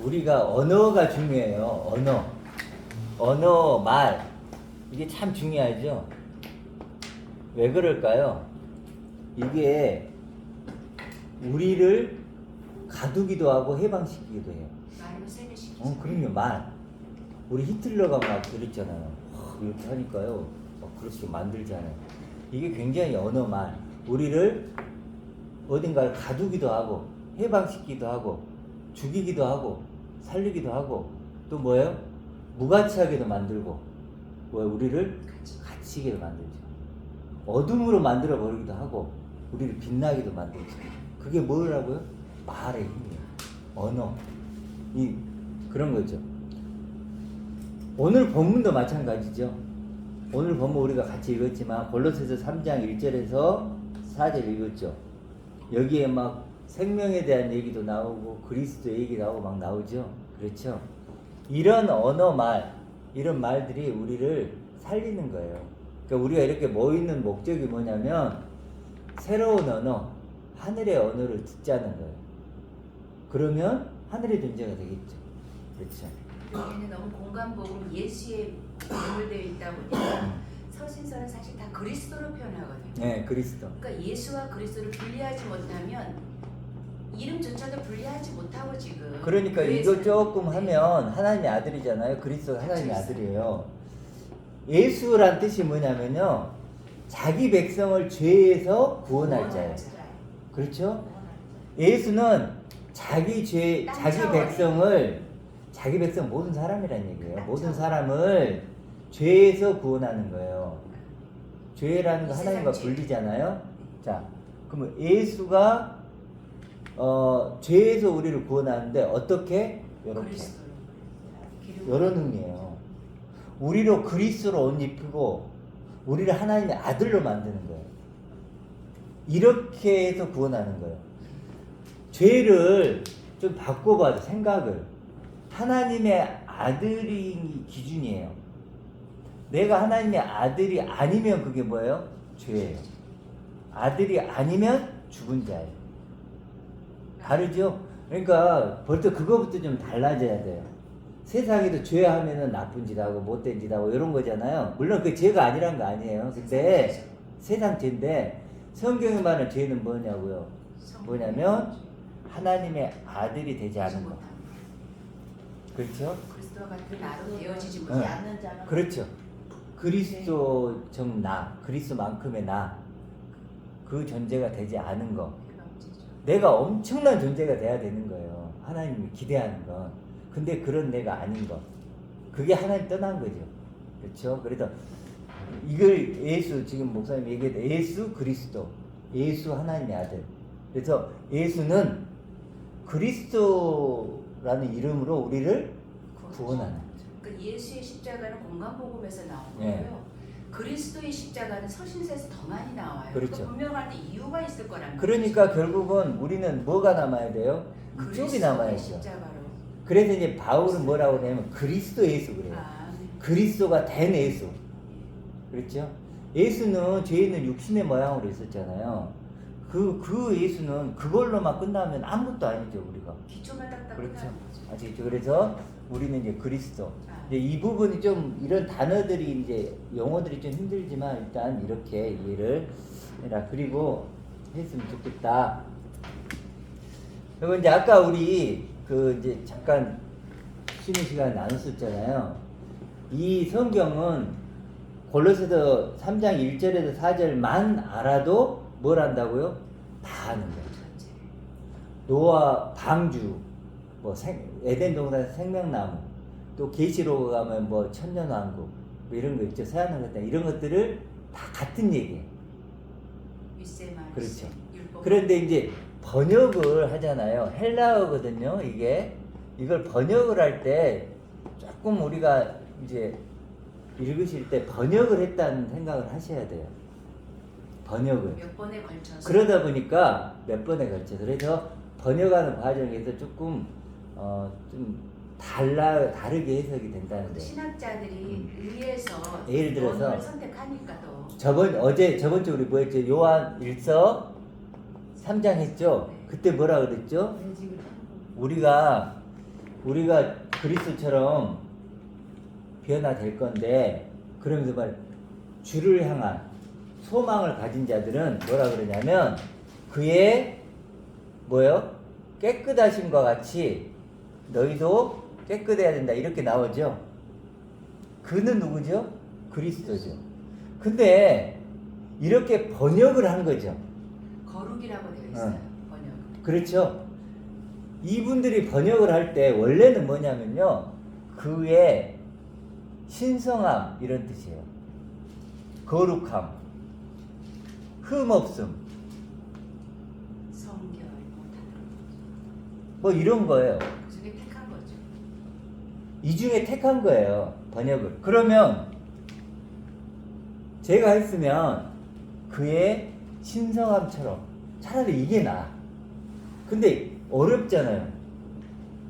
우리가 언어가 중요해요. 언어, 말. 이게 참 중요하죠. 왜 그럴까요? 이게 우리를 가두기도 하고 해방시키기도 해요. 말로 세뇌시키죠. 그럼요, 말. 우리 히틀러가 막 그랬잖아요. 이렇게 하니까요. 막 그렇게 만들잖아요. 이게 굉장히 언어, 말. 우리를 어딘가를 가두기도 하고, 해방시키기도 하고, 죽이기도 하고, 살리기도 하고, 또 뭐예요? 무가치하게도 만들고, 우리를 갇히게도 만들죠. 어둠으로 만들어 버리기도 하고, 우리를 빛나게도 만들죠. 그게 뭐라고요? 말의 힘이에요. 언어. 그런 거죠. 오늘 본문도 마찬가지죠. 오늘 본문 우리가 같이 읽었지만 골로새서 3장 1절에서 4절 읽었죠. 여기에 막 생명에 대한 얘기도 나오고 그리스도 얘기 나오고 막 나오죠. 그렇죠. 이런 언어 말, 이런 말들이 우리를 살리는 거예요. 그러니까 우리가 이렇게 모이는 목적이 뭐냐면 새로운 언어, 하늘의 언어를 듣자는 거예요. 그러면 하늘의 존재가 되겠죠. 그렇죠. 여기는 너무 공간복음 예수에 매몰되어 있다 보니까 서신서는 사실 다 그리스도로 표현하거든요. 네, 그리스도. 그러니까 예수와 그리스도를 분리하지 못하면 이름조차도 분리하지 못하고 지금. 그러니까 이거 조금 하면 하나님의 아들이잖아요. 그리스도가 하나님의 아들이에요. 예수란 뜻이 뭐냐면요. 자기 백성을 죄에서 구원할 자예요. 그렇죠? 예수는 자기 백성 모든 사람이란 얘기예요. 모든 사람을 죄에서 구원하는 거예요. 죄라는 거 하나님과 분리잖아요. 자, 그러면 예수가 죄에서 우리를 구원하는데 어떻게? 이렇게. 이런 의미예요. 우리로 그리스도로 옷 입히고 우리를 하나님의 아들로 만드는 거예요. 이렇게 해서 구원하는 거예요. 죄를 좀 바꿔봐도 생각을. 하나님의 아들이 기준이에요. 내가 하나님의 아들이 아니면 그게 뭐예요? 죄예요. 아들이 아니면 죽은 자예요. 다르죠? 그러니까 벌써 그거부터 좀 달라져야 돼요. 세상에도 죄하면은 나쁜 짓 하고 못된 짓 하고 이런 거잖아요. 물론 그 죄가 아니란 거 아니에요. 근데 세상 죄인데 성경이 말하는 죄는 뭐냐고요? 뭐냐면 하나님의 아들이 되지 않은 거. 그렇죠? 그리스도와 같은 나로 되어지지 응. 못하지 않는 자는. 그렇죠. 그리스도적 나, 그리스도만큼의 나, 그 존재가 되지 않은 거. 내가 엄청난 존재가 돼야 되는 거예요. 하나님이 기대하는 건. 근데 그런 내가 아닌 거. 그게 하나님 떠난 거죠. 그렇죠? 그래서 이걸 예수, 지금 목사님 얘기했던 예수 그리스도, 예수 하나님의 아들. 그래서 예수는 그리스도라는 이름으로 우리를 구원하는 거죠. 그러니까 예수의 십자가는 공간복음에서 나온 거고요. 네. 그리스도의 십자가는 서신서에서 더 많이 나와요. 그렇죠. 분명한데 이유가 있을 거라는 그러니까 거죠. 결국은 우리는 뭐가 남아야 돼요? 이쪽이 그리스도의 남아야죠. 십자가로. 그래서 이제 바울은 뭐라고 그러냐면 그리스도 예수 그래요. 그리스도가 된 예수. 그렇죠? 예수는 죄 있는 육신의 모양으로 있었잖아요. 그 예수는 그걸로만 끝나면 아무것도 아니죠, 우리가. 기초만 딱딱 그렇죠. 끝나는 거죠. 아시겠죠? 그래서 우리는 이제 그리스도. 이제 이 부분이 좀 이런 단어들이 이제 용어들이 좀 힘들지만 일단 이렇게 이해를 해라. 그리고 했으면 좋겠다. 그리고 이제 아까 우리 그 이제 잠깐 쉬는 시간 나눴었잖아요. 이 성경은 골로새서 3장 1절에서 4절만 알아도 뭘 한다고요? 다 아는 거예요. 노아 방주, 뭐 에덴 동산 생명나무, 또 계시록 가면 뭐 천년왕국, 뭐 이런 거 있죠. 서양의 이런 것들을 다 같은 얘기예요. 그렇죠. 그런데 이제 번역을 하잖아요. 헬라어거든요. 이걸 번역을 할 때 조금 우리가 이제 읽으실 때 번역을 했다는 생각을 하셔야 돼요. 번역을. 몇 번에 걸쳐서. 그러다 보니까 몇 번에 걸쳐서. 그래서 번역하는 과정에서 조금 좀 다르게 해석이 된다는 거예요. 신학자들이 의해서 예를 들어서 원어를 선택하니까 또. 저번 주 우리 뭐 했죠? 요한 1서 3장 했죠? 그때 뭐라 그랬죠? 우리가 우리가 그리스도처럼 변화될 건데, 그러면서 말 주를 향한 소망을 가진 자들은 뭐라 그러냐면 그의 뭐요? 깨끗하심과 같이 너희도 깨끗해야 된다 이렇게 나오죠. 그는 누구죠? 그리스도죠. 근데 이렇게 번역을 한 거죠. 거룩이라고 되어 있어요. 번역. 그렇죠. 이분들이 번역을 할 때 원래는 뭐냐면요, 그의 신성함 이런 뜻이에요. 거룩함, 흠없음, 성결, 뭐 이런 거예요. 그 중에 택한 거죠. 이 중에 택한 거예요, 번역을. 그러면 제가 했으면 그의 신성함처럼, 차라리 이게 나아. 근데 어렵잖아요.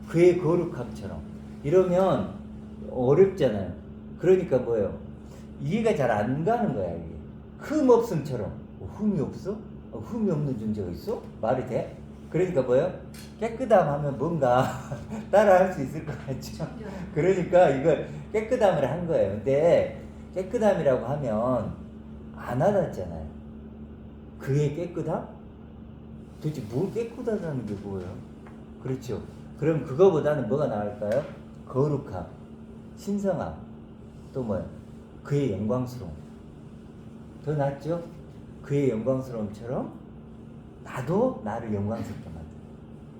그의 거룩함처럼 이러면 어렵잖아요. 그러니까 뭐예요? 이해가 잘 안 가는 거야. 이게 흠 없음처럼. 흠이 없어? 흠이 없는 존재가 있어? 말이 돼? 그러니까 뭐예요? 깨끗함 하면 뭔가 따라 할 수 있을 것 같죠? 그러니까 이걸 깨끗함을 한 거예요. 근데 깨끗함이라고 하면 안 와닿잖아요. 그의 깨끗함? 도대체 뭘 깨끗하다는 게 뭐예요? 그렇죠. 그럼 그거보다는 뭐가 나을까요? 거룩함, 신성함, 또 뭐예요? 그의 영광스러움. 더 낫죠? 그의 영광스러움처럼 나도 나를 영광스럽게 만들어.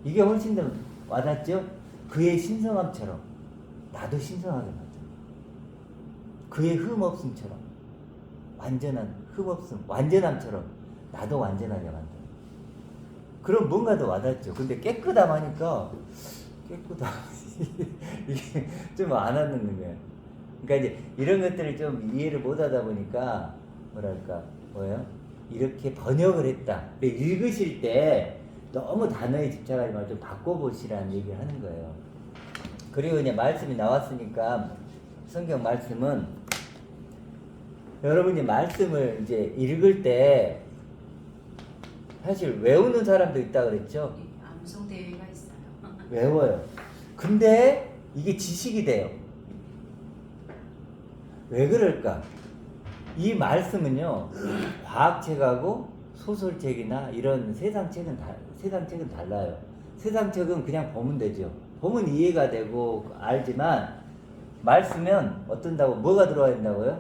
이게 훨씬 더 와닿죠? 그의 신성함처럼 나도 신성하게 만들어. 그의 흠없음처럼 완전한 흠없음, 완전함처럼 나도 완전하게 만들어. 그럼 뭔가 더 와닿죠. 근데 깨끗함 하니까 깨끗함 이게 좀 안 와닿는 거예요. 그러니까 이제 이런 것들을 좀 이해를 못하다 보니까 뭐랄까 뭐예요? 이렇게 번역을 했다. 근데 읽으실 때 너무 단어에 집착하지 말고 좀 바꿔보시라는 얘기를 하는 거예요. 그리고 이제 말씀이 나왔으니까 성경 말씀은 여러분이 말씀을 이제 읽을 때 사실 외우는 사람도 있다 그랬죠? 암송 대회가 있어요. 외워요. 근데 이게 지식이 돼요. 왜 그럴까? 이 말씀은요, 과학책하고 소설책이나 이런 세상책은 달라요. 세상책은 그냥 보면 되죠. 보면 이해가 되고 알지만 말씀은 어떤다고 뭐가 들어와 있다고요?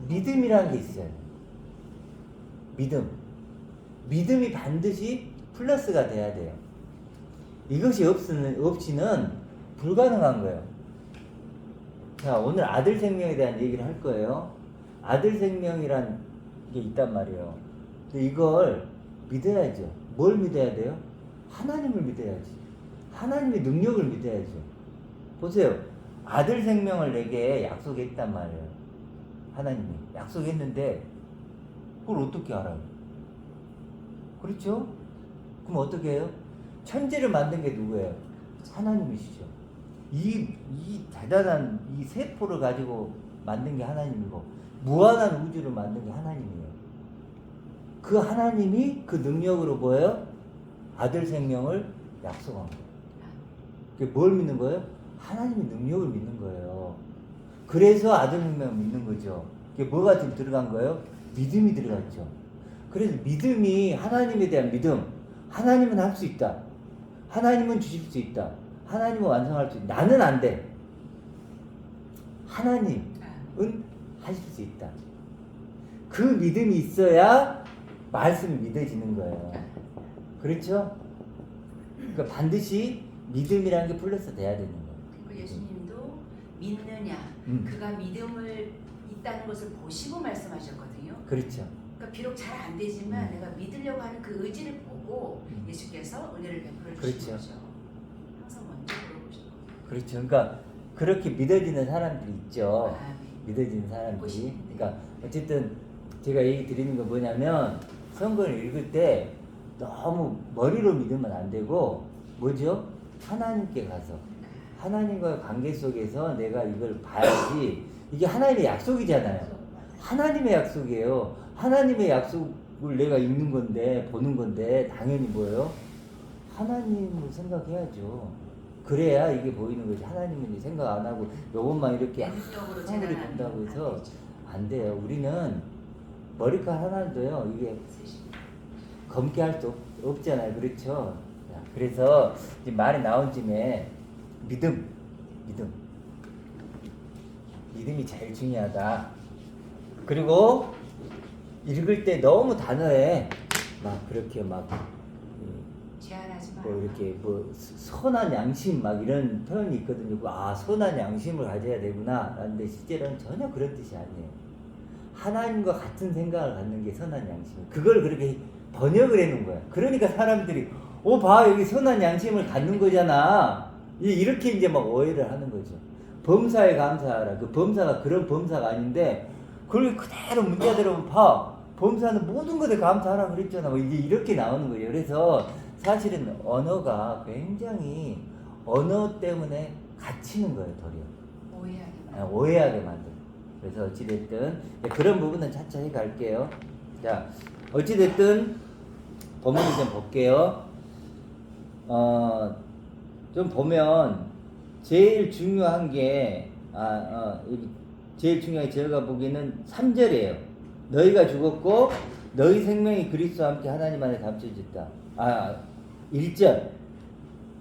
믿음이라는 게 있어요. 믿음이 반드시 플러스가 돼야 돼요. 이것이 없이는 불가능한 거예요. 자, 오늘 아들 생명에 대한 얘기를 할 거예요. 아들 생명이란 게 있단 말이에요. 근데 이걸 믿어야죠. 뭘 믿어야 돼요? 하나님을 믿어야지. 하나님의 능력을 믿어야죠. 보세요. 아들 생명을 내게 약속했단 말이에요. 하나님이 약속했는데 그걸 어떻게 알아요? 그렇죠? 그럼 어떻게 해요? 천지를 만든 게 누구예요? 하나님이시죠. 이 대단한 이 세포를 가지고 만든 게 하나님이고 무한한 우주를 만든 게 하나님이에요. 그 하나님이 그 능력으로 뭐예요? 아들 생명을 약속한 거예요. 그게 뭘 믿는 거예요? 하나님의 능력을 믿는 거예요. 그래서 아들 생명을 믿는 거죠. 그게 뭐가 지금 들어간 거예요? 믿음이 들어갔죠. 그래서 믿음이 하나님에 대한 믿음. 하나님은 할 수 있다. 하나님은 주실 수 있다. 하나님은 완성할 수 있다. 나는 안 돼. 하나님은 하실 수 있다. 그 믿음이 있어야 말씀이 믿어지는 거예요. 그렇죠? 그러니까 반드시 믿음이라는 게 플러스 돼야 되는 거예요. 그리고 예수님도 믿느냐, 그가 믿음을 있다는 것을 보시고 말씀하셨거든요. 그렇죠. 그러니까 비록 잘 안 되지만 내가 믿으려고 하는 그 의지를 보고 예수께서 은혜를 베풀어 주신 그렇죠. 거죠. 항상 먼저 물어보시고. 그렇죠. 그러니까 그렇게 믿어지는 사람들이 있죠. 아, 믿어지는 사람들이. 보시는데. 그러니까 어쨌든 제가 얘기 드리는 거 뭐냐면 성경을 읽을 때 너무 머리로 믿으면 안 되고 뭐죠? 하나님께 가서 하나님과의 관계 속에서 내가 이걸 봐야지. 이게 하나님의 약속이잖아요. 하나님의 약속이에요. 하나님의 약속을 내가 읽는 건데 보는 건데 당연히 뭐예요? 하나님을 생각해야죠. 그래야 이게 보이는 거지. 하나님은 이제 생각 안 하고 요것만 이렇게 대중적으로 아무리 재단하는 본다고 건 해서 안 되죠. 안 돼요. 우리는 머리카락 하나도요 이게 검게 할 수 없잖아요. 그렇죠? 자, 그래서 이제 말이 나온 김에 믿음이 제일 중요하다. 그리고 읽을 때 너무 단어에 막 그렇게 막 제한하지 마. 뭐 이렇게 뭐 선한 양심 막 이런 표현이 있거든요. 아, 선한 양심을 가져야 되구나 라는데 실제로는 전혀 그런 뜻이 아니에요. 하나님과 같은 생각을 갖는 게 선한 양심이에요. 그걸 그렇게 번역을 해놓은 거야. 그러니까 사람들이 봐 여기 선한 양심을 갖는 거잖아. 이렇게 이제 막 오해를 하는 거죠. 범사에 감사하라. 그 범사가 그런 범사가 아닌데 그걸 그대로 문자대로 봐. 범사는 모든 것에 감사하라 그랬잖아. 뭐 이게 이렇게 나오는 거예요. 그래서 사실은 언어가 굉장히 언어 때문에 갇히는 거예요, 도리어. 오해하게 만들어. 그래서 어찌됐든 그런 부분은 차차히 갈게요. 자, 어찌됐든 본문을 좀 볼게요. 좀 보면 제일 중요한 게 제일 중요한 게 제가 보기에는 3절이에요. 너희가 죽었고 너희 생명이 그리스도와 함께 하나님 안에 감춰졌다. 1절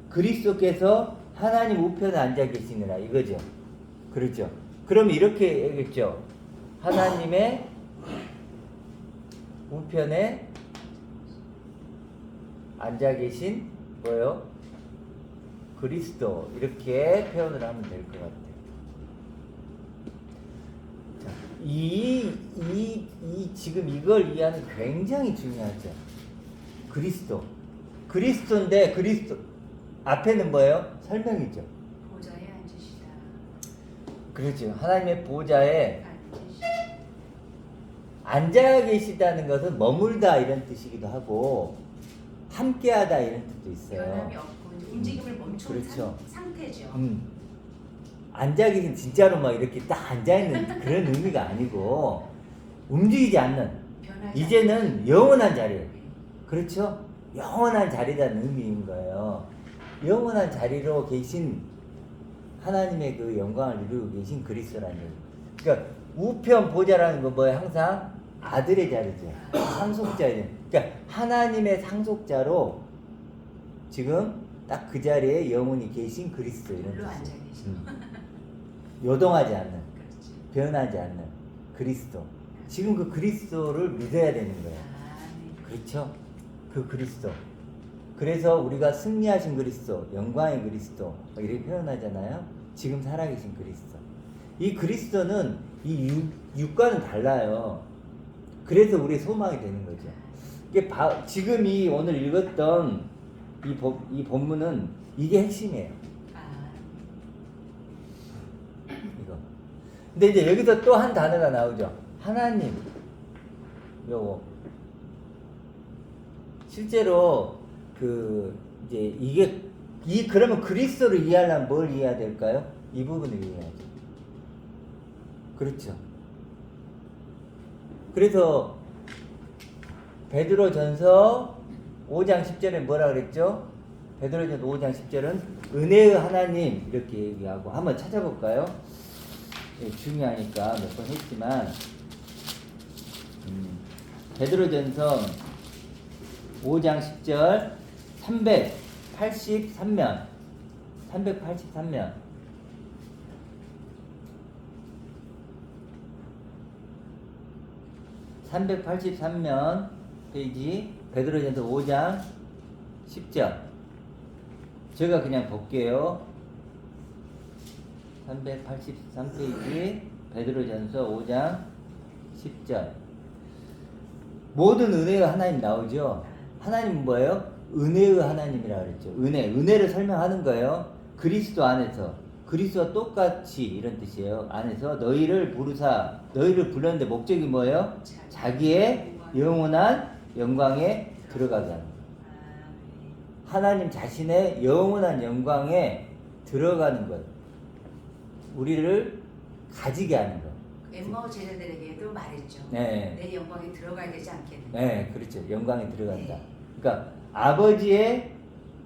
그리스도께서 하나님 우편에 앉아 계시느라 이거죠. 그렇죠. 그럼 이렇게 얘기했죠. 하나님의 우편에 앉아 계신 뭐요? 그리스도 이렇게 표현을 하면 될 것 같아요. 자, 지금 이걸 이해하는 게 굉장히 중요하죠. 그리스도인데 그리스도 앞에는 뭐예요? 설명이죠. 보좌에 앉으시다. 그렇죠. 하나님의 보좌에 앉아 계시다는 것은 머물다 이런 뜻이기도 하고 함께하다 이런 뜻도 있어요. 변함이 없고 이제 움직임을 멈춘 그렇죠. 상태죠. 앉아 계신 진짜로 막 이렇게 딱 앉아 있는 그런 의미가 아니고 움직이지 않는 변하지 이제는 않는. 영원한 자리예요. 그렇죠? 영원한 자리라는 의미인 거예요. 영원한 자리로 계신 하나님의 그 영광을 이루고 계신 그리스도라는 얘기. 그러니까 우편 보좌라는 건 뭐예요? 항상 아들의 자리죠. 상속자예요. 그러니까 하나님의 상속자로 지금 딱 그 자리에 영원히 계신 그리스도 이런 물로 뜻이에요. 앉아 계시죠. 요동하지 않는, 그렇지. 변하지 않는 그리스도. 지금 그 그리스도를 믿어야 되는 거예요. 네. 그렇죠? 그 그리스도. 그래서 우리가 승리하신 그리스도, 영광의 그리스도 이렇게 표현하잖아요. 지금 살아계신 그리스도. 이 그리스도는 이 육과는 달라요. 그래서 우리의 소망이 되는 거죠. 이게 지금 이 오늘 읽었던 이 본문은 이게 핵심이에요. 이거. 근데 이제 여기서 또 한 단어가 나오죠. 하나님. 요거. 실제로 이제 그러면 그리스도를 이해하려면 뭘 이해해야 될까요? 이 부분을 이해해야죠. 그렇죠. 그래서 베드로전서 5장 10절에 뭐라 그랬죠? 베드로전서 5장 10절은 은혜의 하나님 이렇게 얘기하고 한번 찾아볼까요? 예, 중요하니까 몇 번 했지만 베드로전서 5장 10절 383면 383면 페이지 베드로전서 5장 10절 제가 그냥 볼게요. 383페이지 베드로전서 5장 10절 모든 은혜의 하나님 나오죠. 하나님은 뭐예요? 은혜의 하나님이라고 그랬죠. 은혜를 설명하는 거예요. 그리스도 안에서 그리스도와 똑같이 이런 뜻이에요. 안에서 너희를 불렀는데 목적이 뭐예요? 자기의 영원한 영광에 들어가게 하는 거예요. 하나님 자신의 영원한 영광에 들어가는 거예요. 우리를 가지게 하는 거예요. 엠마오 제자들에게도 말했죠. 네. 내 영광에 들어가야 되지 않겠는가. 네, 그렇죠. 영광에 들어간다. 네. 그러니까 아버지의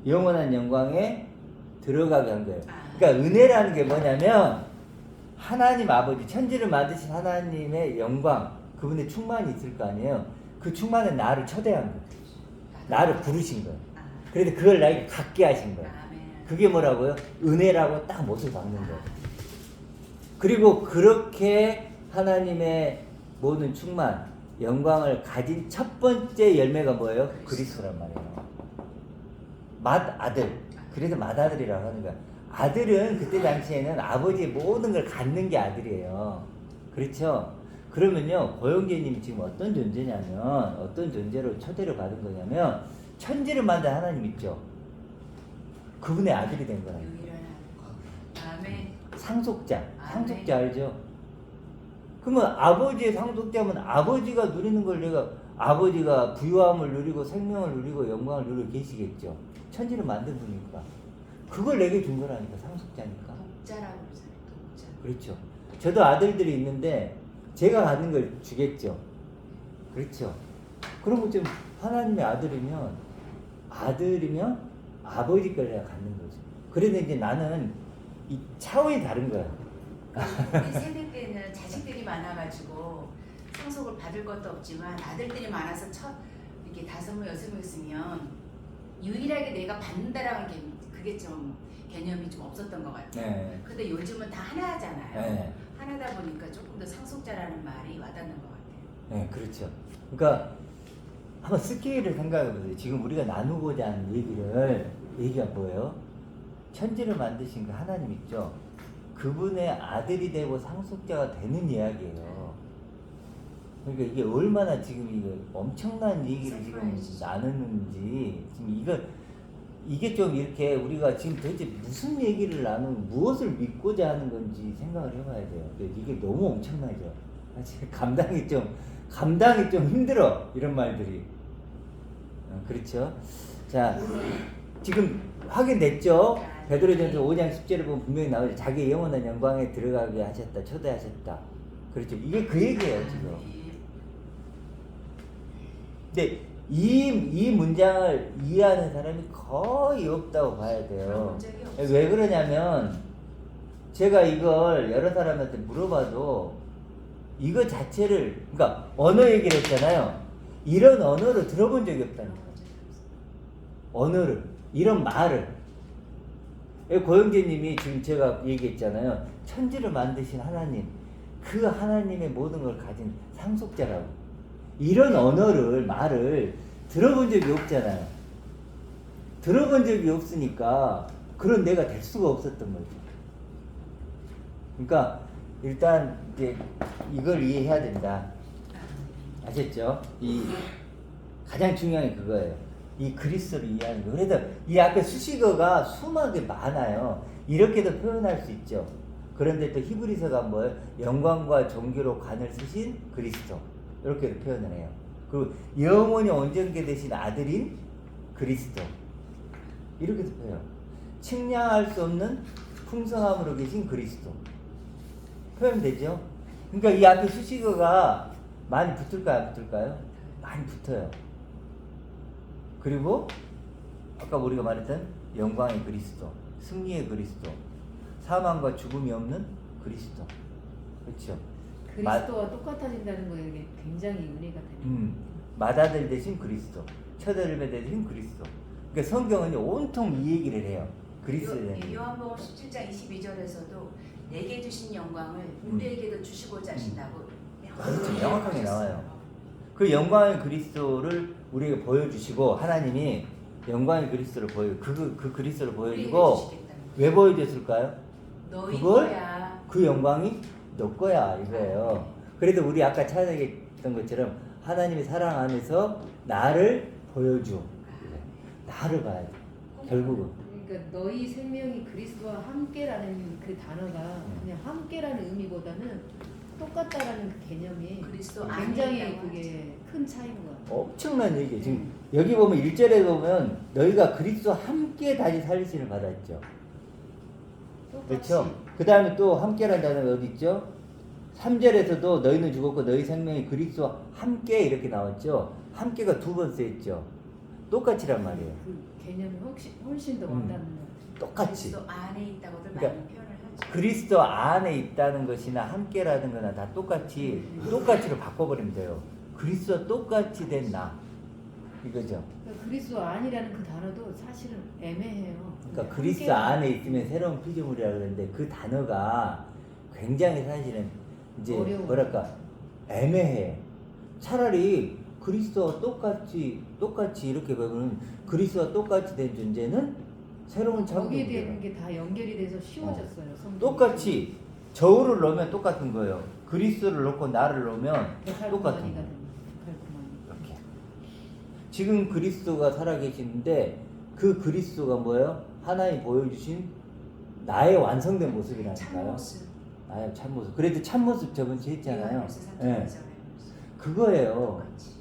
영원한 영광에 들어가게 한 거예요. 아. 그러니까 은혜라는 게 뭐냐면 하나님 아버지 천지를 만드신 하나님의 영광 그분의 충만이 있을 거 아니에요. 그 충만에 나를 초대한 거예요. 나를 부르신 거예요. 아. 그래서 그걸 나에게 갖게 하신 거예요. 아멘. 그게 뭐라고요? 은혜라고 딱 못을 박는 거예요. 그리고 그렇게 하나님의 모든 충만, 영광을 가진 첫 번째 열매가 뭐예요? 그리스도란 말이에요. 맏아들. 그래서 맏아들이라고 하는 거야. 아들은 그때 당시에는 아버지의 모든 걸 갖는 게 아들이에요. 그렇죠? 그러면요, 고영재님이 지금 어떤 존재냐면, 어떤 존재로 초대를 받은 거냐면, 천지를 만든 하나님 있죠? 그분의 아들이 된 거예요. 유일한 아멘. 상속자. 아멘. 상속자 알죠? 그러면 아버지의 상속자면 아버지가 누리는 걸 내가 아버지가 부유함을 누리고 생명을 누리고 영광을 누리고 계시겠죠. 천지를 만든 분이니까. 그걸 내게 준 거라니까 상속자니까. 독자라고 그러잖아요. 독자. 그렇죠. 저도 아들들이 있는데 제가 갖는 걸 주겠죠. 그렇죠. 그러면 좀 하나님의 아들이면 아버지 걸 내가 갖는 거죠. 그런데 이제 나는 이 차원이 다른 거야. 우리 세대 때는 자식들이 많아가지고 상속을 받을 것도 없지만 아들들이 많아서 이렇게 5명, 6명 있으면 유일하게 내가 받는다라는 게 그게 좀 개념이 좀 없었던 것 같아요. 네. 근데 요즘은 다 하나잖아요. 네. 하나다 보니까 조금 더 상속자라는 말이 와닿는 것 같아요. 네, 그렇죠. 그러니까 한번 스케일을 생각해 보세요. 지금 우리가 나누고자 하는 얘기가 뭐예요? 천지를 만드신 그 하나님 있죠? 그분의 아들이 되고 상속자가 되는 이야기예요. 그러니까 이게 얼마나 지금 이게 엄청난 얘기를 지금 나누는지 지금 이게 좀 이렇게 우리가 지금 도대체 무슨 얘기를 무엇을 믿고자 하는 건지 생각을 해봐야 돼요. 근데 이게 너무 엄청나죠. 사실 감당이 좀 힘들어 이런 말들이. 그렇죠. 자, 지금 확인됐죠? 베드로전서 5장 10절에 보면 분명히 나오죠. 자기의 영원한 영광에 들어가게 하셨다, 초대하셨다. 그렇죠. 이게 그 얘기예요 지금. 근데 이 문장을 이해하는 사람이 거의 없다고 봐야 돼요. 왜 그러냐면 제가 이걸 여러 사람한테 물어봐도 이거 자체를 그러니까 언어 얘기를 했잖아요. 이런 언어를 들어본 적이 없다니까. 언어를 이런 말을 고영재님이 지금 제가 얘기했잖아요. 천지를 만드신 하나님 그 하나님의 모든 걸 가진 상속자라고 이런 말을 들어본 적이 없잖아요. 들어본 적이 없으니까 그런 내가 될 수가 없었던 거죠. 그러니까 일단 이제 이걸 이해해야 된다. 아셨죠? 이 가장 중요한 게 그거예요. 이 그리스도를 이해하는 거. 그래서 이 앞에 수식어가 수많게 많아요. 이렇게도 표현할 수 있죠. 그런데 또 히브리서가 뭐예요? 영광과 존귀로 관을 쓰신 그리스도. 이렇게도 표현을 해요. 그리고 영원히 온전케 되신 아들인 그리스도. 이렇게도 표현해요. 측량할 수 없는 풍성함으로 계신 그리스도. 표현되죠? 그러니까 이 앞에 수식어가 많이 붙을까요? 안 붙을까요? 많이 붙어요. 그리고 아까 우리가 말했던 영광의 그리스도, 승리의 그리스도, 사망과 죽음이 없는 그리스도. 그렇죠? 그리스도와 똑같아진다는 거에 이게 굉장히 은혜가 되네요. 맏아들 대신 그리스도, 첫아들 대신 그리스도. 그러니까 성경은 온통 이 얘기를 해요. 그리스도에 대한. 요한복음 17장 22절에서도 내게 주신 영광을 우리에게도 주시고자 하신다고 그렇죠. 명확하게 나와요. 그 영광의 그리스도를 우리에게 보여주시고 하나님이 영광의 그리스도를 그 그리스도를 보여주고 왜 보여줬을까요? 너희 그걸 거야. 그 영광이 너 거야 이거예요. 그래도 우리 아까 찾아냈던 것처럼 하나님의 사랑 안에서 나를 보여줘. 나를 봐야 돼. 결국은. 그러니까 너희 생명이 그리스도와 함께라는 그 단어가 그냥 함께라는 의미보다는 똑같다라는 그 개념이 그리스도 굉장히 안이라고 그게 큰 차이인 것 같아요. 엄청난 얘기예요. 지금 여기 보면 1절에 보면 너희가 그리스도와 함께 다시 살리심을 받았죠. 똑같이. 그렇죠? 그 다음에 또 함께라는 단어가 어디 있죠? 3절에서도 너희는 죽었고 너희 생명이 그리스도와 함께 이렇게 나왔죠. 함께가 2번 쓰였죠. 똑같이란 말이에요. 그 개념이 훨씬 더 와닿는 것 같아요. 똑같이. 그리스도 안에 있다고들 그러니까 많이 표현을 하죠. 그리스도 안에 있다는 것이나 함께라는 거나 다 똑같이로 바꿔버리면 돼요. 그리스도 똑같이 된 나. 이거죠. 그러니까 그리스도 안이라는 그 단어도 사실은 애매해요. 그러니까 그리스도 안에 있으면 새로운 피조물이라 그러는데 그 단어가 굉장히 사실은 이제 어려워요. 뭐랄까 애매해. 차라리 그리스도와 똑같이 이렇게 보면 그리스도와 똑같이 된 존재는 새로운 거기에 창조물이에요. 대한 게 다 연결이 돼서 쉬워졌어요. 성경이. 똑같이 저울을 넣으면 똑같은 거예요. 그리스도를 넣고 나를 넣으면 똑같은 거예요. 이렇게. 지금 그리스도가 살아계시는데 그 그리스도가 뭐예요? 하나님 보여주신 나의 완성된 모습이라니까요. 참모습. 나의 참모습. 그래도 참모습 저번주 했잖아요. 요한일서 예. 3장에서 그거예요. 똑같이.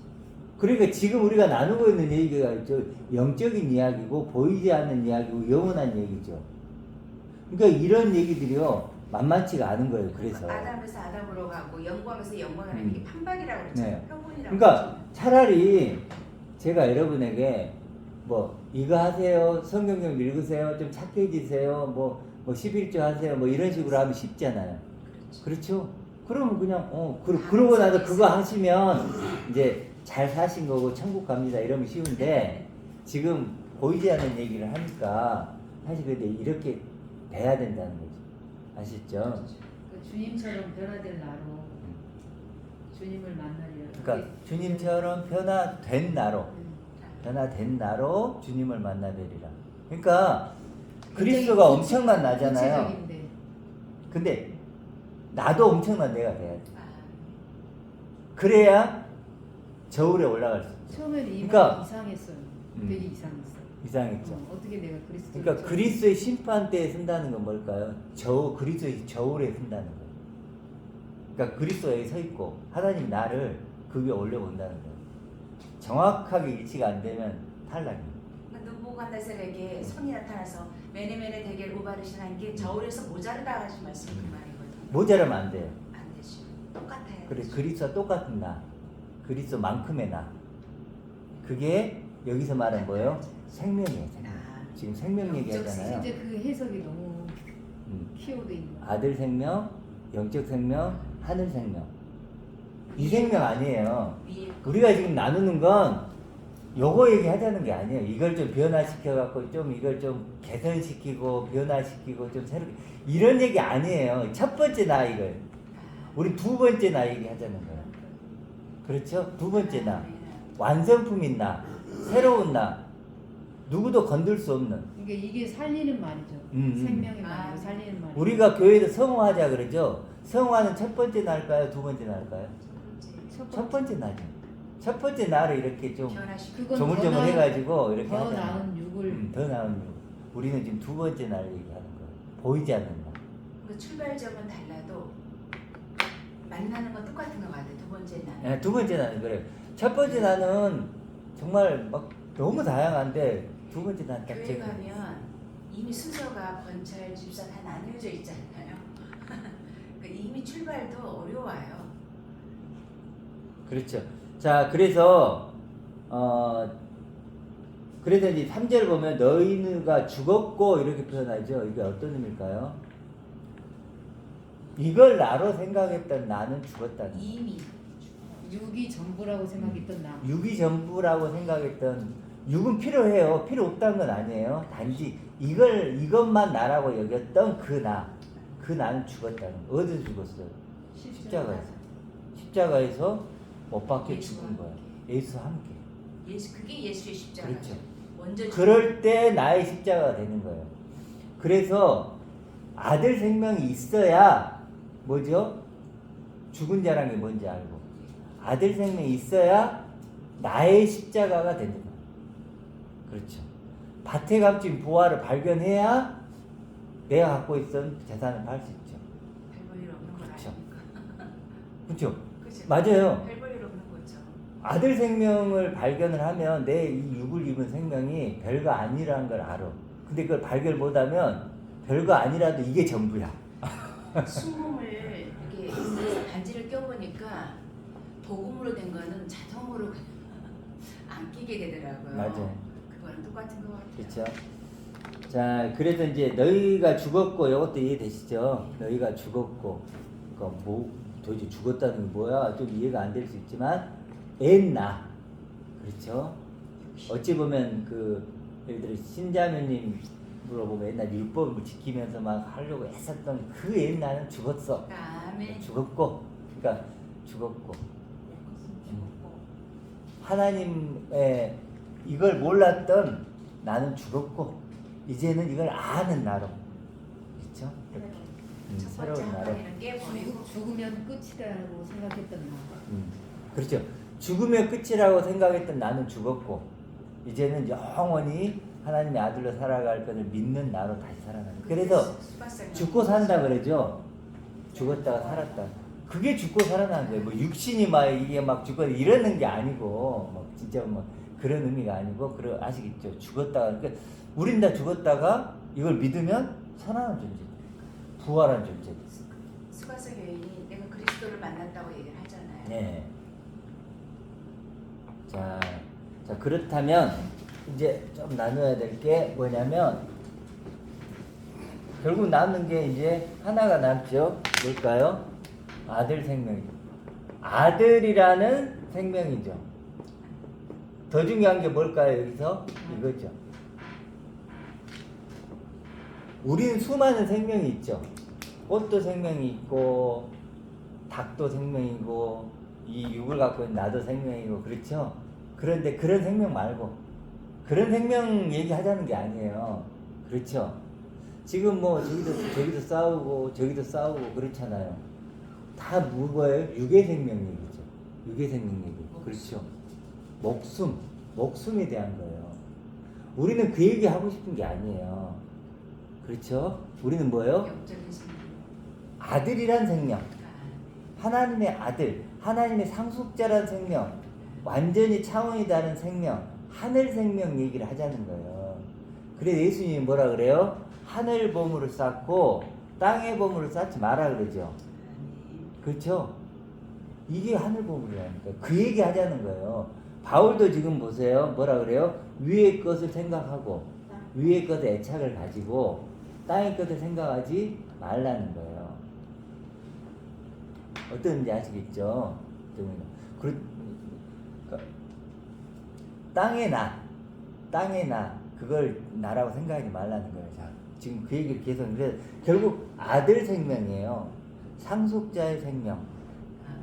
그러니까 지금 우리가 나누고 있는 얘기가 저 영적인 이야기고 보이지 않는 이야기고 영원한 얘기죠. 그러니까 이런 얘기들이요 만만치가 않은 거예요. 그래서. 아담에서 아담으로 가고 영광에서 영광을 하는 게 판박이라고 그러죠. 네. 표본이라고 그러니까 그러죠. 차라리 제가 여러분에게 뭐 이거 하세요, 성경 좀 읽으세요, 좀 착해지세요, 뭐 11조 하세요, 뭐 이런 식으로 하면 쉽잖아요. 그렇죠? 그러면 그냥 그러고 나서 그거 하시면 이제 잘 사신 거고 천국 갑니다 이러면 쉬운데 지금 보이지 않는 얘기를 하니까 사실 근데 이렇게 돼야 된다는 거죠. 아시죠? 그 주님처럼 변화될 나로 주님을 만나리라. 그러니까 주님처럼 변화된 나로 주님을 만나뵈리라. 그러니까 그리스도가 엄청난 나잖아요. 구체적인데. 근데 나도 엄청난 내가 돼야 돼. 아, 그래야 저울에 올라갈 수 있죠. 처음에는 그러니까 이상했어요. 음. 되게 이상했어. 이상했죠. 어떻게 내가 그리스도? 그러니까 그리스도의 심판대에 쓴다는 건 뭘까요? 그리스도의 저울에 쓴다는 거예요. 그러니까 그리스도가 여기 서 있고 하나님 나를 그 위에 올려본다는 거예요. 정확하게 일치가 안 되면 탈락입니다. 느부갓네살에게 손이 나타나서 메네메네 대결 우바르신 한게 저울에서 모자르다 하신 말씀이 그 말이거든요. 모자라면 안 돼요. 안 되죠. 똑같아요. 그래 그리스도와 똑같은 나, 그리스도만큼의 나. 그게 여기서 말한 뭐예요? 생명이에요. 생명. 지금 생명 얘기하잖아요. 진짜 그 해석이 너무 음. 키워드 있는 거. 아들 생명, 영적 생명, 하늘 생명. 이 생명 아니에요. 위에 우리가 지금 나누는 건 요거 얘기하자는 게 아니에요. 이걸 좀 변화시켜 갖고 좀 이걸 좀 개선시키고 변화시키고 좀 새롭게 이런 얘기 아니에요. 첫 번째 나 이걸. 우리 두 번째 나 얘기하자는 거예요. 그렇죠? 두 번째 나. 완성품인 나. 새로운 나. 누구도 건들 수 없는. 이게 살리는 말이죠. 생명의 말이고 살리는 말. 우리가 교회에서 성화하자 그러죠. 성화는 첫 번째 날까요? 두 번째 날까요? 첫 번째 날이죠. 첫 번째 날을 이렇게 좀 변화시키고 조물조물 해가지고 이렇게 더 하잖아요. 나은 육을 더 나은 육. 우리는 지금 두 번째 날 얘기하는 거예요. 보이지 않는 날. 그 출발점은 달라도 만나는 건 똑같은 것 같아요. 두 번째 날. 네, 두 번째 날은 그래요. 첫 번째 날은 정말 막 너무 다양한데 두 번째 날딱 교회 제가 가면 이미 순서가 번찰, 집사 다 나뉘어져 있잖아요. 그러니까 이미 출발도 어려워요. 그렇죠. 자, 그래서 그래서 이제 3절 보면 너희가 죽었고 이렇게 표현하죠. 이게 어떤 의미일까요? 이걸 나로 생각했던 나는 죽었다는 거예요. 이미 육이 전부라고 생각했던 나. 육이 전부라고 생각했던 육은 필요해요. 필요 없다는 건 아니에요. 단지 이것만 나라고 여겼던 그 나는 죽었다는 거. 어디서 죽었어요? 십자가에서 못 박혀 죽은 거야. 예수와 함께. 그게 예수의 십자가. 그렇죠. 먼저 그럴 때 나의 십자가가 되는 거예요. 그래서 아들 생명이 있어야 뭐죠? 죽은 자란 게 뭔지 알고 아들 생명이 있어야 나의 십자가가 되는 거예요. 그렇죠. 밭에 값진 보화를 발견해야 내가 갖고 있던 재산을 팔 수 있죠. 별 볼일 없는 걸 그렇죠. 아니까. 그렇죠. 그죠? 맞아요. 별 볼일 없는 거죠. 아들 생명을 발견을 하면 내 이 육을 입은 생명이 별거 아니라는 걸 알아. 근데 그걸 발견 못하면 별거 아니라도 이게 전부야. 수금을 이렇게 반지를 껴보니까 도금으로 된 거는 자동으로 안 끼게 되더라고요. 맞아요. 그거랑 똑같은 것 같아요. 그렇죠. 자, 그래서 이제 너희가 죽었고, 이것도 이해되시죠? 너희가 죽었고, 그러니까 뭐 도대체 죽었다는 게 뭐야? 좀 이해가 안 될 수 있지만, 앤나, 그렇죠? 어찌 보면 그 예를 들어 신자매님 물어보면 옛날 율법을 지키면서 막 하려고 했었던 그 앤나는 죽었어. 아멘. 죽었고, 그러니까 죽었고. 하나님의 이걸 몰랐던 나는 죽었고 이제는 이걸 아는 나로, 그렇죠? 이렇게 첫 번째 새로운 나로. 한마디는 깨버리고 죽으면 끝이라고 생각했던 나. 그렇죠. 죽으면 끝이라고 생각했던 나는 죽었고 이제는 영원히 하나님의 아들로 살아갈 것을 믿는 나로 다시 살아가는. 그래서 죽고 산다 그러죠. 죽었다가 살았다. 그게 죽고 살아나는 거예요. 뭐 육신이 막 이게 막 죽고 이러는 게 아니고, 뭐 진짜 뭐 그런 의미가 아니고, 아시겠죠? 죽었다가, 그러니까 우린 다 죽었다가 이걸 믿으면 살아나는 존재, 부활한 존재. 수가서 여인이 내가 그리스도를 만났다고 얘기를 하잖아요. 네. 자 그렇다면 이제 좀 나눠야 될 게 뭐냐면 결국 남는 게 이제 하나가 남죠. 뭘까요? 아들 생명이죠. 아들이라는 생명이죠. 더 중요한 게 뭘까요? 여기서 이거죠. 우리는 수많은 생명이 있죠. 꽃도 생명이 있고 닭도 생명이고 이 육을 갖고 있는 나도 생명이고, 그렇죠? 그런데 그런 생명 말고 그런 생명 얘기하자는 게 아니에요. 그렇죠? 지금 뭐 저기도 싸우고 저기도 싸우고 그렇잖아요. 다 뭐예요? 육의 생명 얘기죠. 육의 생명 얘기. 그렇죠? 목숨에 대한 거예요. 우리는 그 얘기 하고 싶은 게 아니에요. 그렇죠? 우리는 뭐예요? 영적인 생명. 아들이란 생명. 하나님의 아들, 하나님의 상속자란 생명, 완전히 차원이 다른 생명, 하늘 생명 얘기를 하자는 거예요. 그래서 예수님이 뭐라 그래요? 하늘 보물을 쌓고 땅의 보물을 쌓지 마라 그러죠. 그렇죠? 이게 하늘 보물이라니까. 그 얘기 하자는 거예요. 바울도 지금 보세요. 뭐라 그래요? 위의 것을 생각하고 위의 것에 애착을 가지고 땅의 것을 생각하지 말라는 거예요. 어떤지 아시겠죠? 그러니까 땅의 나 그걸 나라고 생각하지 말라는 거예요. 자, 지금 그 얘기를 계속 하는데 결국 아들 생명이에요. 상속자의 생명.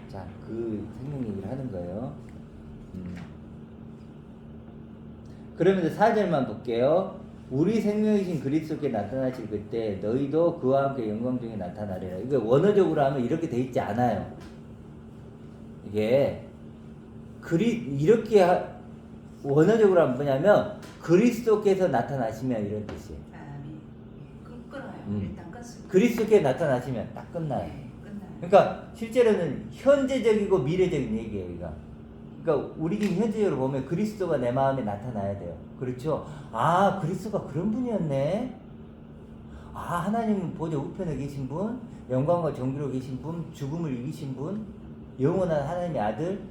자, 그 생명 얘기를 하는 거예요. 그러면서 4절만 볼게요. 우리 생명이신 그리스도께 나타나실 그때 너희도 그와 함께 영광 중에 나타나리라. 이거 원어적으로 하면 이렇게 돼 있지 않아요. 이게 이렇게 원어적으로 하면 뭐냐면 그리스도께서 나타나시면 이런 뜻이에요. 끊어요. 일단 끊습니다. 그리스도께 나타나시면 딱 끝나요. 네, 끝나요. 그러니까 실제로는 현재적이고 미래적인 얘기예요. 이거. 그러니까 우리 지금 현재적으로 보면 그리스도가 내 마음에 나타나야 돼요. 그렇죠? 아, 그리스도가 그런 분이었네. 아, 하나님 보좌 우편에 계신 분, 영광과 존귀로 계신 분, 죽음을 이기신 분, 영원한 하나님의 아들,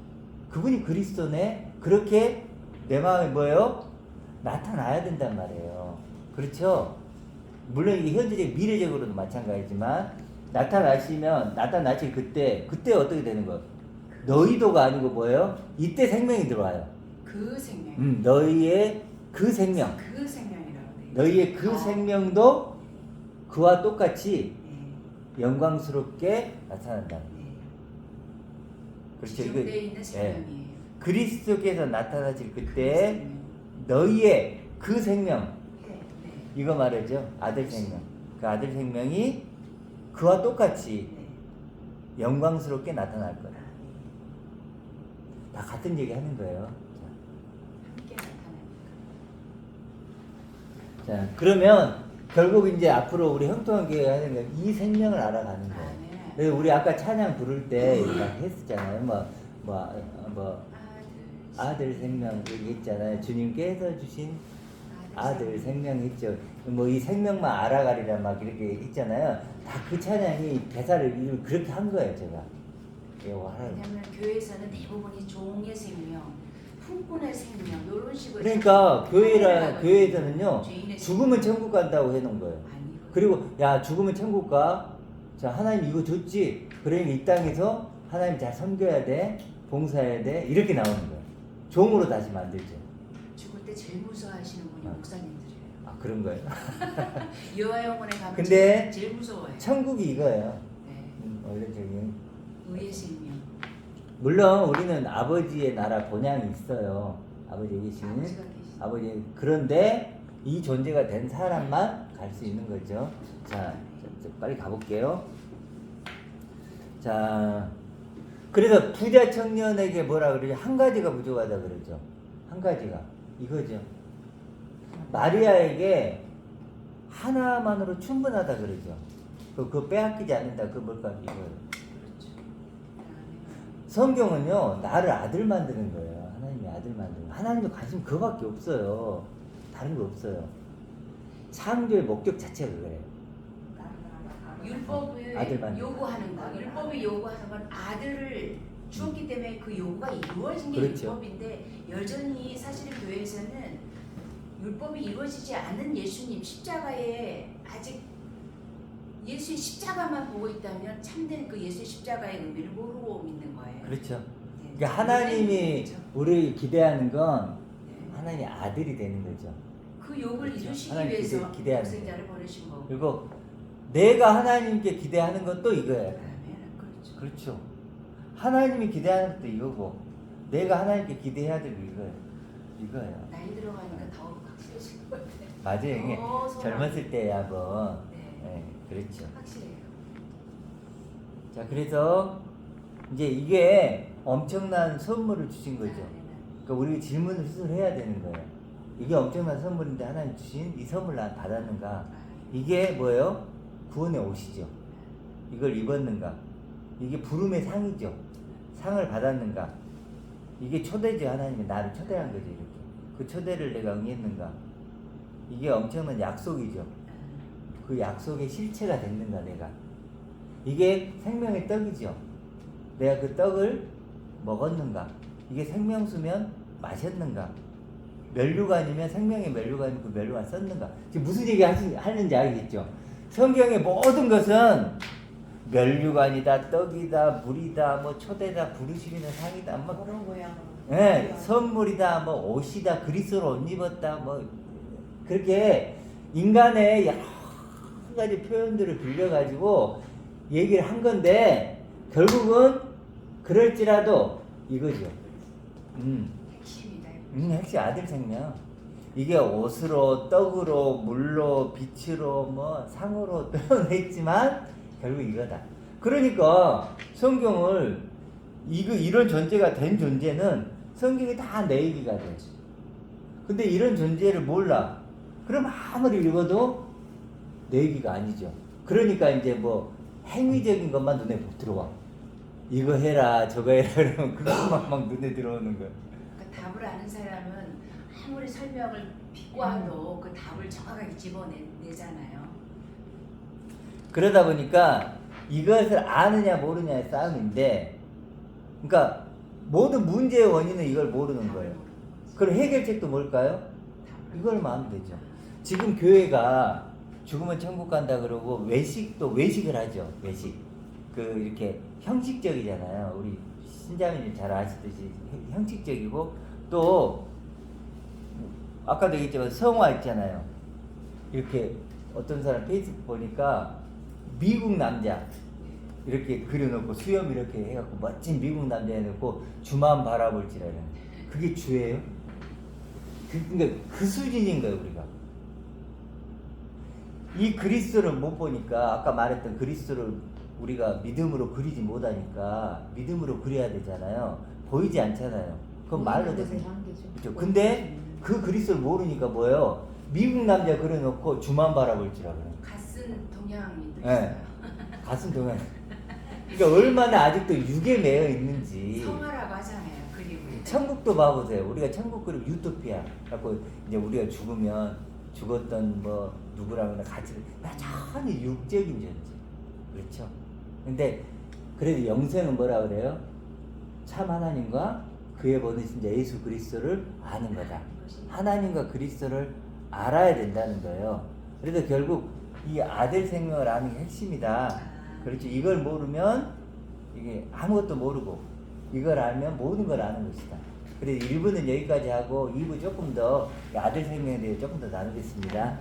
그분이 그리스도네. 그렇게 내 마음에 뭐예요? 나타나야 된단 말이에요. 그렇죠? 물론 이게 현재적 미래적으로도 마찬가지지만 나타나실 그때 어떻게 되는 거예요? 너희도가 아니고 뭐예요? 이때 생명이 들어와요. 그 생명. 너희의 그 생명. 그 생명이라고 돼. 너희의 그 생명도 그와 똑같이 네. 영광스럽게 나타난다. 네. 그렇죠? 기존에 있는 생명이에요. 그리스도께서 나타나실 그 그때 생명. 너희의 그 생명, 네. 네. 이거 말이죠. 아들 생명. 그 아들 생명이 그와 똑같이 네. 영광스럽게 나타날 거다. 다 같은 얘기 하는 거예요. 함께 나타납니다. 자, 그러면 결국 이제 앞으로 우리 형통하게 하는 건 이 생명을 알아가는 거예요. 네. 그래서 우리 아까 찬양 부를 때 했었잖아요. 아들 생명 얘기했잖아요. 주님께서 주신 아들 생명 있죠. 뭐 이 생명만 알아가리라 막 이렇게 했잖아요. 다 그 찬양이 대사를 그렇게 한 거예요, 제가. 왜냐하면 교회에서는 대부분이 종의 생명, 품꾼의 생명 이런 식으로. 그러니까 하늘나라가 교회에서는요 죄인의 죽으면 천국 간다고 해놓은 거예요. 아니, 그리고 야 죽으면 천국 가. 자 하나님 이거 줬지. 그러니까 이 땅에서 하나님 잘 섬겨야 돼. 봉사해야 돼. 이렇게 나오는 거예요. 종으로 다시 만들죠. 죽을 때 제일 무서워하시는 분이 목사님들이에요. 아 그런 거예요? 여호와 영혼에 가면 근데 제일 무서워해요. 천국이 이거예요. 네. 원래적인. 의의 생명. 물론 우리는 아버지의 나라 본향이 있어요. 아버지 계시는 아버지가 계시죠. 아버지. 그런데 이 존재가 된 사람만 갈 수 있는 거죠. 자, 빨리 가볼게요. 자, 그래서 부자 청년에게 뭐라 그러죠? 한 가지가 부족하다 그러죠. 한 가지가 이거죠. 마리아에게 하나만으로 충분하다 그러죠. 그거 빼앗기지 않는다. 그 뭘까 이거예요. 그렇죠. 성경은요 나를 아들 만드는 거예요. 하나님이 아들 만드는 거. 하나님도 관심 그거밖에 없어요. 다른 거 없어요. 창조의 목적 자체가 그래요. 율법을 아들 만든다. 요구하는 거, 율법이 요구하는 건 아들을 주었기 때문에 그 요구가 이루어진 게 그렇죠. 율법인데 여전히 사실은 교회에서는 율법이 이루어지지 않은 예수님 십자가에 아직 예수의 십자가만 보고 있다면 참된 그 예수의 십자가의 의미를 모르고 믿는 거예요. 그렇죠. 네. 그러니까 하나님이 그렇죠. 우리 기대하는 건 네. 하나님의 아들이 되는 거죠. 그 욕을 그렇죠. 이루시기 하나님 위해서 기대하는 독생자를 보내신 거고. 그리고 내가 하나님께 기대하는 것도 이거예요. 그러면 그렇죠. 그렇죠. 하나님이 기대하는 것도 이거고 내가 하나님께 기대해야 되고 이거예요. 나이 들어가니까 더 확실해질 것 같아요. 맞아요. 이게 소망. 젊었을 때야 뭐 네, 그렇죠. 확실해요. 자 그래서 이제 이게 엄청난 선물을 주신 거죠. 그러니까 우리가 질문을 스스로 해야 되는 거예요. 이게 엄청난 선물인데 하나님 주신 이 선물 난 받았는가? 이게 뭐예요? 구원의 옷이죠. 이걸 입었는가? 이게 부름의 상이죠. 상을 받았는가? 이게 초대죠. 하나님이 나를 초대한 거죠. 이렇게. 그 초대를 내가 응했는가? 이게 엄청난 약속이죠. 그 약속의 실체가 됐는가 내가? 이게 생명의 떡이죠. 내가 그 떡을 먹었는가? 이게 생명수면 마셨는가? 면류관이면 생명의 면류관이면 그 면류관 썼는가? 지금 무슨 얘기 하는지 알겠죠? 성경의 모든 것은 면류관이다, 떡이다, 물이다, 뭐 초대다, 부르심이다, 상이다, 뭐 그런 모양으로. 예, 선물이다, 뭐 옷이다, 그리스도로 옷 입었다, 뭐 그렇게 인간의 여러 가지 표현들을 빌려가지고 얘기를 한 건데 결국은 그럴지라도 이거죠. 핵심이다. 핵심 아들 생명. 이게 옷으로, 떡으로, 물로, 빛으로, 뭐 상으로 표현했지만 결국 이거다. 그러니까 성경을 이런 존재가 된 존재는 성경이 다 내 얘기가 돼. 근데 이런 존재를 몰라. 그럼 아무리 읽어도 내 얘기가 아니죠. 그러니까 이제 뭐 행위적인 것만 눈에 들어와. 이거 해라, 저거 해라 그러면 그것만 막 눈에 들어오는 거야. 그러니까 답을 아는 사람은 아무리 설명을 비꼬아도 그 답을 정확하게 집어내잖아요. 그러다 보니까 이것을 아느냐 모르냐의 싸움인데, 그러니까 모든 문제의 원인은 이걸 모르는 거예요. 그럼 해결책도 뭘까요? 이걸 하면 되죠. 지금 교회가 죽으면 천국 간다 그러고 외식을 하죠. 외식. 그 이렇게 형식적이잖아요. 우리 신자매님 잘 아시듯이 형식적이고 또 아까도 얘기했지만 성화 있잖아요. 이렇게 어떤 사람 페이스북 보니까 미국 남자 이렇게 그려놓고 수염 이렇게 해갖고 멋진 미국 남자 해놓고 주만 바라볼지라는 그게 주예요? 그러니까 그 수준인 거예요 우리가. 이 그리스도를 못 보니까 아까 말했던 그리스도를 우리가 믿음으로 그리지 못하니까 믿음으로 그려야 되잖아요. 보이지 않잖아요. 그건 말로 되세요. 그렇죠. 근데 그 그리스도를 모르니까 뭐예요? 미국 남자 그려놓고 주만 바라볼지라 그래요. 갓쓴 동양인도 네. 있어요. 가슴 동안. 그러니까 얼마나 아직도 육에 매여 있는지. 성화라고 하잖아요. 그림을. 천국도 봐보세요. 우리가 천국 그리고 유토피아. 갖고 이제 우리가 죽으면 죽었던 뭐 누구랑이나 같이 여전히 육적인 존재. 그렇죠. 근데 그래도 영생은 뭐라 그래요? 참 하나님과 그의 본이신 예수 그리스도를 아는 거다. 하나님과 그리스도를 알아야 된다는 거예요. 그래서 결국 이 아들 생명을 아는 게 핵심이다. 그렇죠. 이걸 모르면 이게 아무것도 모르고 이걸 알면 모든 걸 아는 것이다. 그래서 1부는 여기까지 하고 2부 조금 더 아들 생명에 대해 조금 더 나누겠습니다.